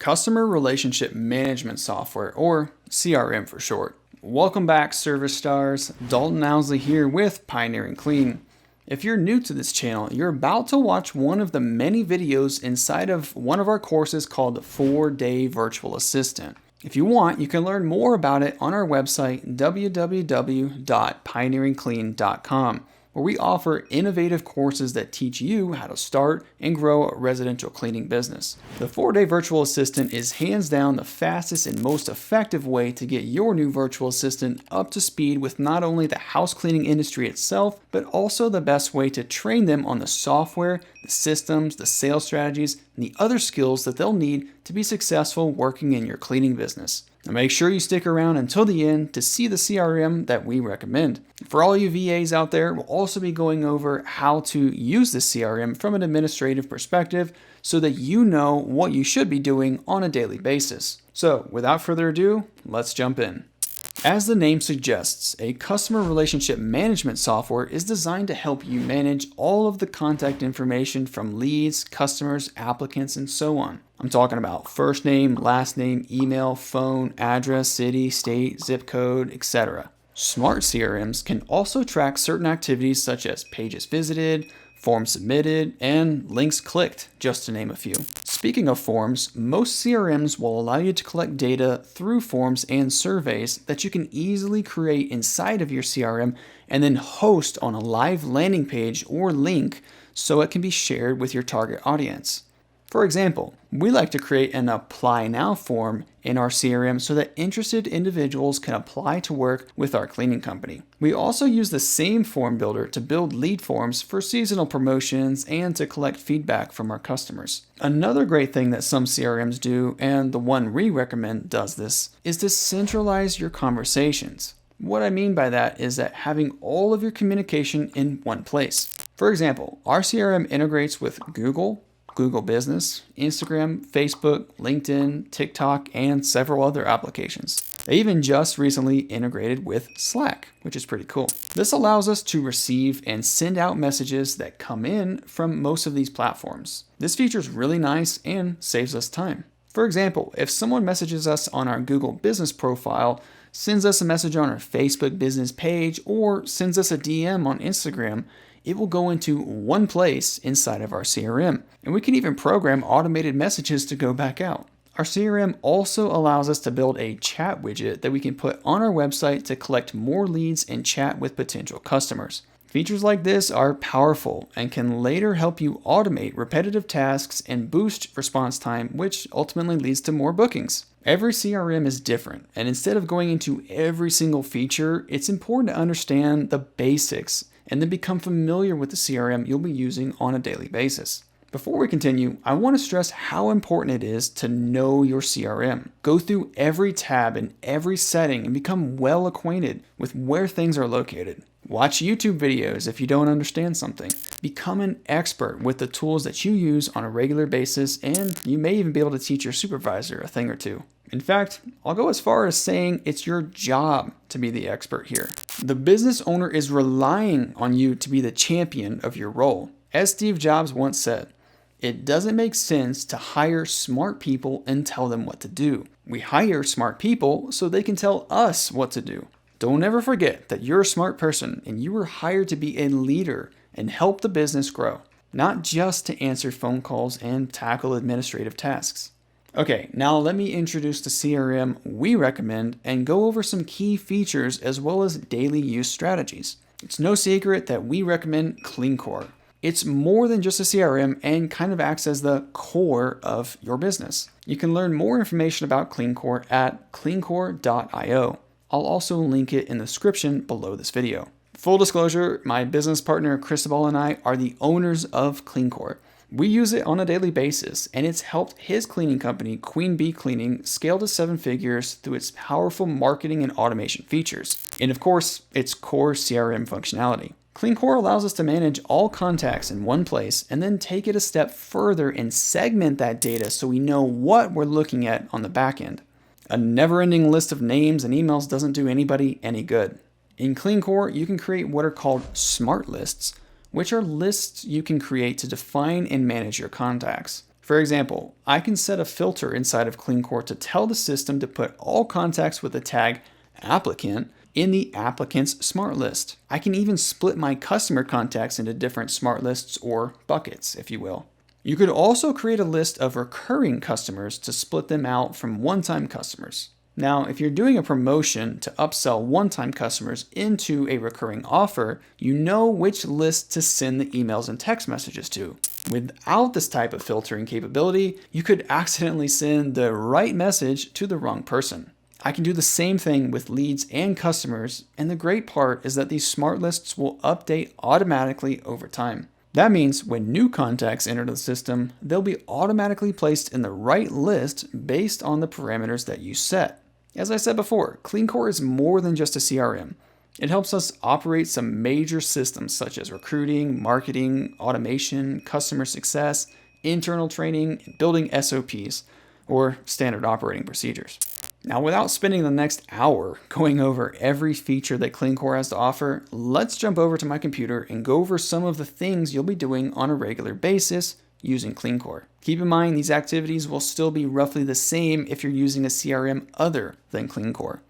Customer Relationship Management Software, or CRM for short. Welcome back, Service Stars. Dalton Owsley here with Pioneering Clean. If you're new to this channel, you're about to watch one of the many videos inside of one of our courses called the 4-Day Virtual Assistant. If you want, you can learn more about it on our website, www.pioneeringclean.com, where we offer innovative courses that teach you how to start and grow a residential cleaning business. The 4-Day Virtual Assistant is hands down the fastest and most effective way to get your new virtual assistant up to speed with not only the house cleaning industry itself, but also the best way to train them on the software, the systems, the sales strategies, and the other skills that they'll need to be successful working in your cleaning business. Now make sure you stick around until the end to see the CRM that we recommend. For all you VAs out there, we'll also be going over how to use the CRM from an administrative perspective so that you know what you should be doing on a daily basis. So without further ado, let's jump in. As the name suggests, a customer relationship management software is designed to help you manage all of the contact information from leads, customers, applicants, and so on. I'm talking about first name, last name, email, phone, address, city, state, zip code, etc. Smart CRMs can also track certain activities such as pages visited, forms submitted, and links clicked, just to name a few. Speaking of forms, most CRMs will allow you to collect data through forms and surveys that you can easily create inside of your CRM and then host on a live landing page or link so it can be shared with your target audience. For example, we like to create an Apply Now form in our CRM so that interested individuals can apply to work with our cleaning company. We also use the same form builder to build lead forms for seasonal promotions and to collect feedback from our customers. Another great thing that some CRMs do, and the one we recommend does this, is to centralize your conversations. What I mean by that is that having all of your communication in one place. For example, our CRM integrates with Google Business, Instagram, Facebook, LinkedIn, TikTok, and several other applications. They even just recently integrated with Slack, which is pretty cool. This allows us to receive and send out messages that come in from most of these platforms. This feature is really nice and saves us time. For example, if someone messages us on our Google Business profile, sends us a message on our Facebook business page, or sends us a DM on Instagram, it will go into one place inside of our CRM, and we can even program automated messages to go back out. Our CRM also allows us to build a chat widget that we can put on our website to collect more leads and chat with potential customers. Features like this are powerful and can later help you automate repetitive tasks and boost response time, which ultimately leads to more bookings. Every CRM is different, and instead of going into every single feature, it's important to understand the basics and then become familiar with the CRM you'll be using on a daily basis. Before we continue, I want to stress how important it is to know your CRM. Go through every tab and every setting and become well acquainted with where things are located. Watch YouTube videos if you don't understand something. Become an expert with the tools that you use on a regular basis, and you may even be able to teach your supervisor a thing or two. In fact, I'll go as far as saying it's your job to be the expert here. The business owner is relying on you to be the champion of your role. As Steve Jobs once said, it doesn't make sense to hire smart people and tell them what to do. We hire smart people so they can tell us what to do. Don't ever forget that you're a smart person and you were hired to be a leader and help the business grow, not just to answer phone calls and tackle administrative tasks. Okay, now let me introduce the CRM we recommend and go over some key features as well as daily use strategies. It's no secret that we recommend CleanCore. It's more than just a CRM and kind of acts as the core of your business. You can learn more information about CleanCore at cleancore.io. I'll also link it in the description below this video. Full disclosure, my business partner Cristobal and I are the owners of CleanCore. We use it on a daily basis, and it's helped his cleaning company, Queen Bee Cleaning, scale to 7 figures through its powerful marketing and automation features. And of course, its core CRM functionality. CleanCore allows us to manage all contacts in one place and then take it a step further and segment that data so we know what we're looking at on the back end. A never-ending list of names and emails doesn't do anybody any good. In CleanCore, you can create what are called smart lists, which are lists you can create to define and manage your contacts. For example, I can set a filter inside of CleanCore to tell the system to put all contacts with the tag applicant in the applicant's smart list. I can even split my customer contacts into different smart lists or buckets, if you will. You could also create a list of recurring customers to split them out from one-time customers. Now, if you're doing a promotion to upsell one-time customers into a recurring offer, you know which list to send the emails and text messages to. Without this type of filtering capability, you could accidentally send the right message to the wrong person. I can do the same thing with leads and customers, and the great part is that these smart lists will update automatically over time. That means when new contacts enter the system, they'll be automatically placed in the right list based on the parameters that you set. As I said before, CleanCore is more than just a CRM. It helps us operate some major systems such as recruiting, marketing, automation, customer success, internal training, and building SOPs, or standard operating procedures. Now, without spending the next hour going over every feature that CleanCore has to offer, let's jump over to my computer and go over some of the things you'll be doing on a regular basis using CleanCore. Keep in mind, these activities will still be roughly the same if you're using a CRM other than CleanCore.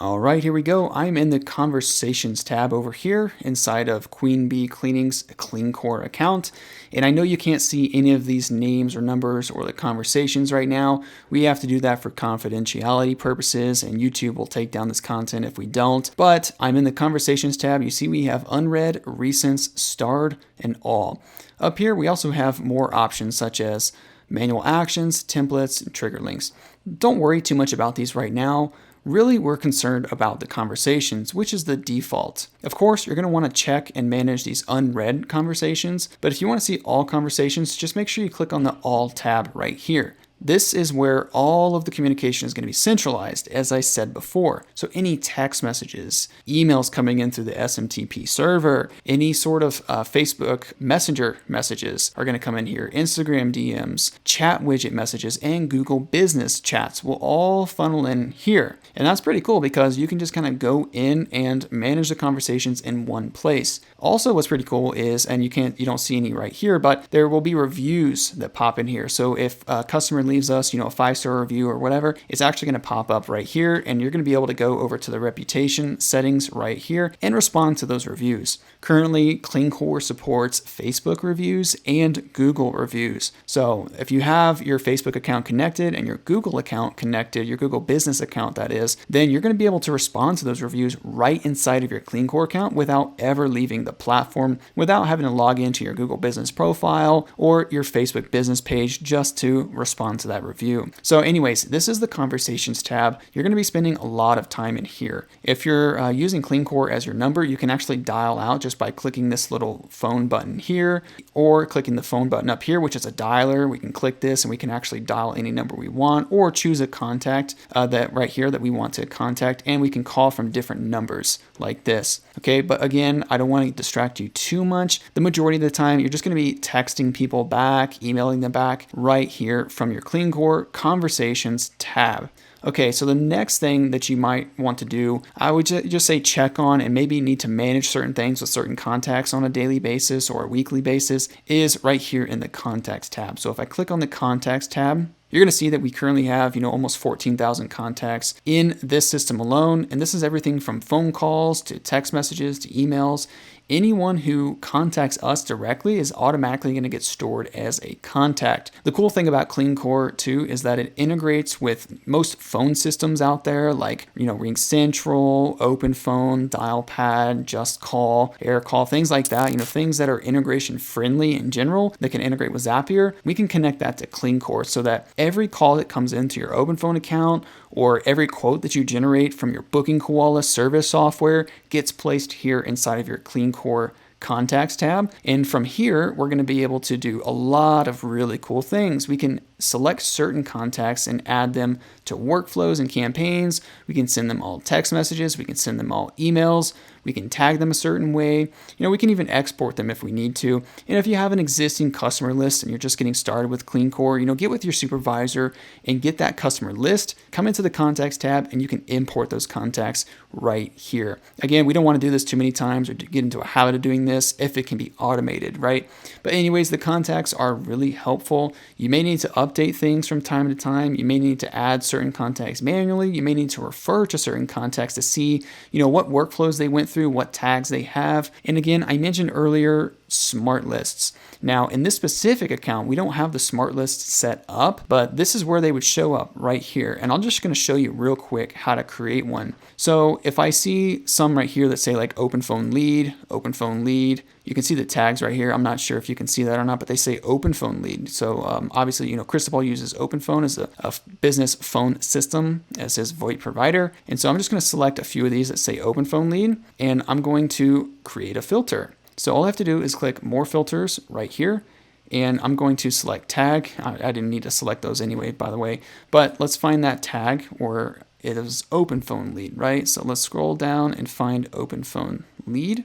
All right, here we go. I'm in the Conversations tab over here inside of Queen Bee Cleaning's CleanCore account. And I know you can't see any of these names or numbers or the conversations right now. We have to do that for confidentiality purposes, and YouTube will take down this content if we don't. But I'm in the Conversations tab. You see we have unread, recents, starred, and all. Up here, we also have more options such as manual actions, templates, and trigger links. Don't worry too much about these right now. Really, we're concerned about the conversations, which is the default. Of course, you're going to want to check and manage these unread conversations, but if you want to see all conversations, just make sure you click on the All tab right here. This is where all of the communication is going to be centralized, as I said before. So any text messages, emails coming in through the SMTP server, any sort of Facebook Messenger messages are going to come in here. Instagram DMs, chat widget messages, and Google Business chats will all funnel in here. And that's pretty cool because you can just kind of go in and manage the conversations in one place. Also, what's pretty cool is, and you don't see any right here, but there will be reviews that pop in here. So if a customer leaves us, a 5-star review or whatever, it's actually going to pop up right here, and you're going to be able to go over to the reputation settings right here and respond to those reviews. Currently, CleanCore supports Facebook reviews and Google reviews. So if you have your Facebook account connected and your Google account connected, your Google Business account that is, then you're going to be able to respond to those reviews right inside of your CleanCore account without ever leaving the platform, without having to log into your Google Business profile or your Facebook business page just to respond to that review. So anyways, this is the Conversations tab. You're going to be spending a lot of time in here. If you're using CleanCore as your number, you can actually dial out just by clicking this little phone button here or clicking the phone button up here, which is a dialer. We can click this and we can actually dial any number we want or choose a contact that right here that we want to contact, and we can call from different numbers like this. Okay, but again, I don't want to distract you too much. The majority of the time, you're just going to be texting people back, emailing them back right here from your CleanCore Conversations tab. Okay, so the next thing that you might want to do, I would just say check on and maybe need to manage certain things with certain contacts on a daily basis or a weekly basis is right here in the Contacts tab. So if I click on the Contacts tab, you're going to see that we currently have, almost 14,000 contacts in this system alone. And this is everything from phone calls to text messages to emails. Anyone who contacts us directly is automatically going to get stored as a contact. The cool thing about CleanCore too is that it integrates with most phone systems out there like, RingCentral, OpenPhone, DialPad, JustCall, AirCall, things like that. Things that are integration friendly in general that can integrate with Zapier. We can connect that to CleanCore so that every call that comes into your OpenPhone account or every quote that you generate from your Booking Koala service software gets placed here inside of your CleanCore Contacts tab. And from here, we're going to be able to do a lot of really cool things. We can select certain contacts and add them to workflows and campaigns. We can send them all text messages. We can send them all emails. We can tag them a certain way. We can even export them if we need to. And if you have an existing customer list and you're just getting started with CleanCore, get with your supervisor and get that customer list, come into the contacts tab, and you can import those contacts right here. Again, we don't want to do this too many times or get into a habit of doing this if it can be automated, right? But anyways, the contacts are really helpful. You may need to update things from time to time. You may need to add certain contacts manually. You may need to refer to certain contacts to see, what workflows they went through, what tags they have. And again, I mentioned earlier, smart lists. Now, in this specific account, we don't have the smart list set up, but this is where they would show up right here. And I'm just going to show you real quick how to create one. So if I see some right here that say like open phone lead, you can see the tags right here. I'm not sure if you can see that or not, but they say open phone lead. So obviously, Cristobal uses open phone as a business phone system as his VoIP provider. And so I'm just going to select a few of these that say open phone lead, and I'm going to create a filter. So all I have to do is click more filters right here, and I'm going to select tag. I didn't need to select those anyway, by the way, but let's find that tag where it is open phone lead, right? So let's scroll down and find open phone lead.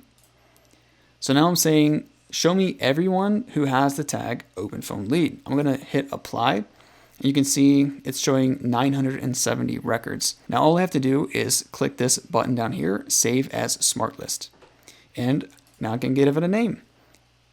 So now I'm saying, show me everyone who has the tag open phone lead. I'm going to hit apply. And you can see it's showing 970 records. Now all I have to do is click this button down here, save as smart list. And now I can give it a name.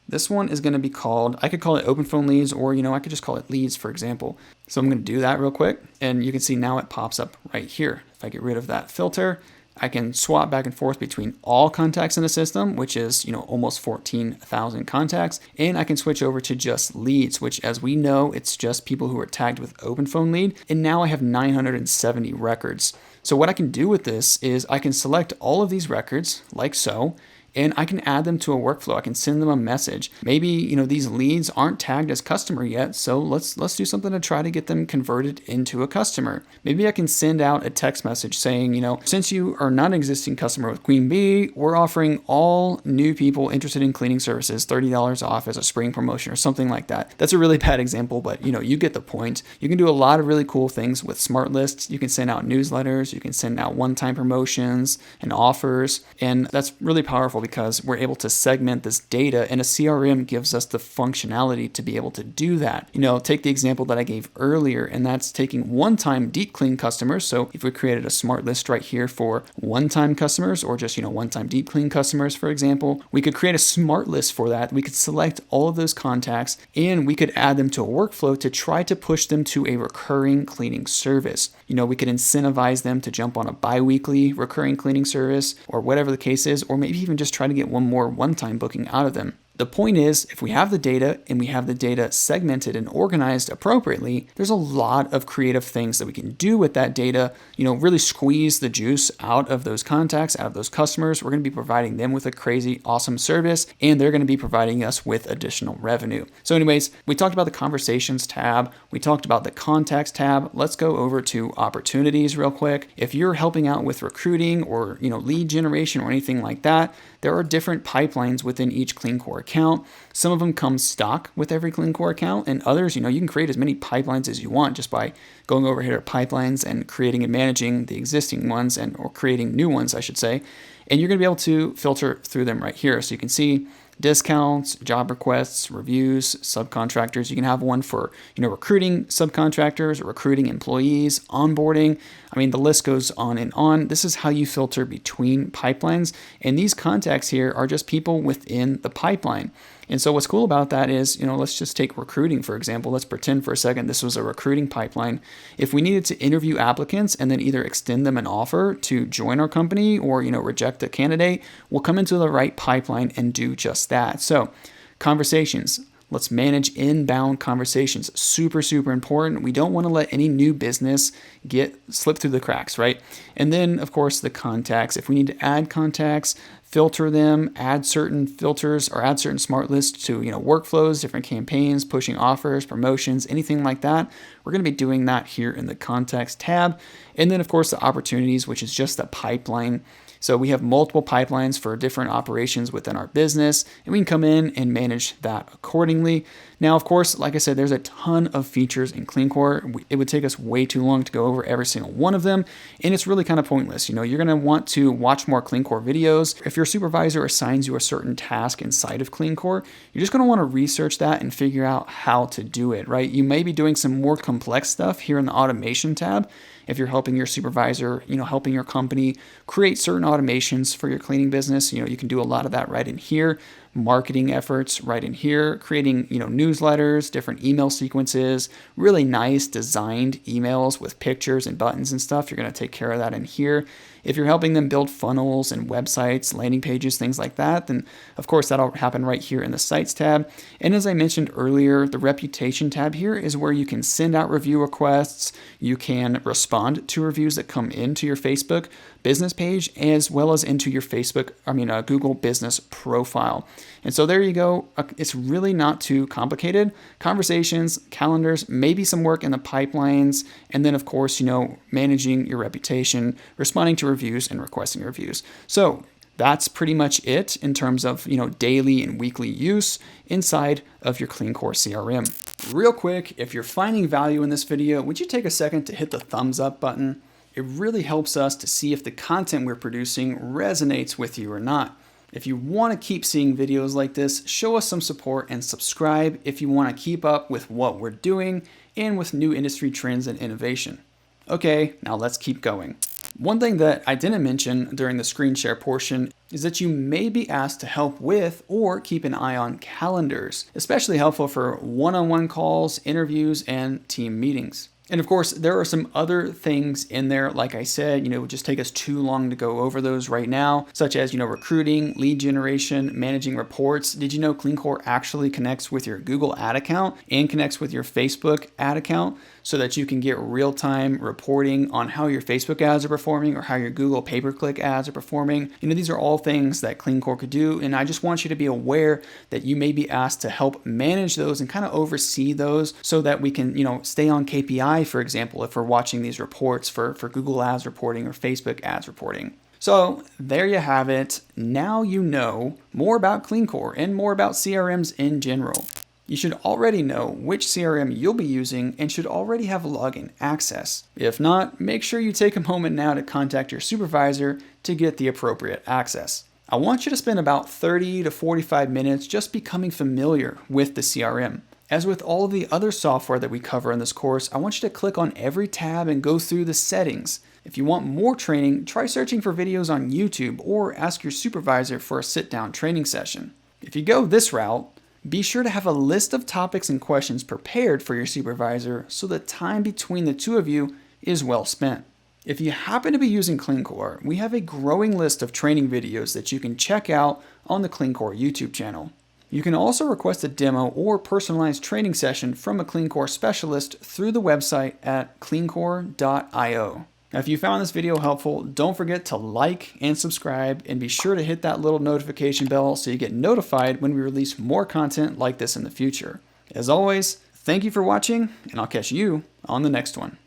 This one is going to be called, I could call it open phone leads, or I could just call it leads, for example. So I'm going to do that real quick, and you can see now it pops up right here. If I get rid of that filter, I can swap back and forth between all contacts in the system, which is almost 14,000 contacts, and I can switch over to just leads, which, as we know, it's just people who are tagged with open phone lead. And now I have 970 records. So what I can do with this is I can select all of these records like so, and I can add them to a workflow. I can send them a message. Maybe, these leads aren't tagged as customer yet, so let's do something to try to get them converted into a customer. Maybe I can send out a text message saying, since you are not an existing customer with Queen Bee, we're offering all new people interested in cleaning services $30 off as a spring promotion or something like that. That's a really bad example, but you get the point. You can do a lot of really cool things with smart lists. You can send out newsletters, you can send out one-time promotions and offers, and that's really powerful because we're able to segment this data, and a CRM gives us the functionality to be able to do that. Take the example that I gave earlier, and that's taking one-time deep clean customers. So if we created a smart list right here for one-time customers, or just, one-time deep clean customers, for example, we could create a smart list for that. We could select all of those contacts, and we could add them to a workflow to try to push them to a recurring cleaning service. We could incentivize them to jump on a bi-weekly recurring cleaning service, or whatever the case is, or maybe even just try to get one more one-time booking out of them. The point is, if we have the data and we have the data segmented and organized appropriately, there's a lot of creative things that we can do with that data, really squeeze the juice out of those contacts, out of those customers. We're going to be providing them with a crazy, awesome service, and they're going to be providing us with additional revenue. So anyways, we talked about the conversations tab. We talked about the contacts tab. Let's go over to opportunities real quick. If you're helping out with recruiting or, lead generation or anything like that, there are different pipelines within each CleanCore account. Some of them come stock with every CleanCore account, and others, you can create as many pipelines as you want just by going over here to pipelines and creating and managing the existing ones, or creating new ones, I should say. And you're going to be able to filter through them right here. So you can see discounts, job requests, reviews, subcontractors. You can have one for, recruiting subcontractors, recruiting employees, onboarding. The list goes on and on. This is how you filter between pipelines. And these contacts here are just people within the pipeline. And so what's cool about that is, let's just take recruiting, for example. Let's pretend for a second this was a recruiting pipeline. If we needed to interview applicants and then either extend them an offer to join our company or, reject a candidate, we'll come into the right pipeline and do just that. So conversations. Let's manage inbound conversations. Super, super important. We don't want to let any new business slip through the cracks, right? And then, of course, the contacts. If we need to add contacts, filter them, add certain filters or add certain smart lists to, workflows, different campaigns, pushing offers, promotions, anything like that. We're going to be doing that here in the contacts tab. And then, of course, the opportunities, which is just the pipeline So we have multiple pipelines for different operations within our business, and we can come in and manage that accordingly. Now, of course, like I said, there's a ton of features in CleanCore. It would take us way too long to go over every single one of them, and it's really kind of pointless. You're going to want to watch more CleanCore videos. If your supervisor assigns you a certain task inside of CleanCore, you're just going to want to research that and figure out how to do it, right? You may be doing some more complex stuff here in the automation tab. If you're helping your supervisor, helping your company create certain automations for your cleaning business, you can do a lot of that right in here. Marketing efforts right in here, creating, newsletters, different email sequences, really nice designed emails with pictures and buttons and stuff. You're going to take care of that in here. If you're helping them build funnels and websites, landing pages, things like that, then of course that'll happen right here in the Sites tab. And as I mentioned earlier, the Reputation tab here is where you can send out review requests. You can respond to reviews that come into your Facebook business page as well as into your Google business profile. And so there you go. It's really not too complicated. Conversations, calendars, maybe some work in the pipelines, and then of course, managing your reputation, responding to reviews and requesting reviews. So that's pretty much it in terms of, daily and weekly use inside of your CleanCore CRM. Real quick, if you're finding value in this video, would you take a second to hit the thumbs up button? It really helps us to see if the content we're producing resonates with you or not. If you want to keep seeing videos like this, show us some support and subscribe if you want to keep up with what we're doing and with new industry trends and innovation. Okay, now let's keep going. One thing that I didn't mention during the screen share portion is that you may be asked to help with or keep an eye on calendars, especially helpful for one-on-one calls, interviews, and team meetings. And of course, there are some other things in there, like I said, it would just take us too long to go over those right now, such as, recruiting, lead generation, managing reports. Did you know CleanCore actually connects with your Google ad account and connects with your Facebook ad account so that you can get real-time reporting on how your Facebook ads are performing or how your Google pay-per-click ads are performing? These are all things that CleanCore could do, and I just want you to be aware that you may be asked to help manage those and kind of oversee those so that we can, stay on KPI, for example, if we're watching these reports for Google ads reporting or Facebook ads reporting. So there you have it. Now you know more about CleanCore and more about CRMs in general. You should already know which CRM you'll be using and should already have login access. If not, make sure you take a moment now to contact your supervisor to get the appropriate access. I want you to spend about 30 to 45 minutes just becoming familiar with the CRM. As with all of the other software that we cover in this course, I want you to click on every tab and go through the settings. If you want more training, try searching for videos on YouTube or ask your supervisor for a sit-down training session. If you go this route, be sure to have a list of topics and questions prepared for your supervisor so the time between the two of you is well spent. If you happen to be using CleanCore, we have a growing list of training videos that you can check out on the CleanCore YouTube channel. You can also request a demo or personalized training session from a CleanCore specialist through the website at cleancore.io. Now, if you found this video helpful, don't forget to like and subscribe, and be sure to hit that little notification bell so you get notified when we release more content like this in the future. As always, thank you for watching, and I'll catch you on the next one.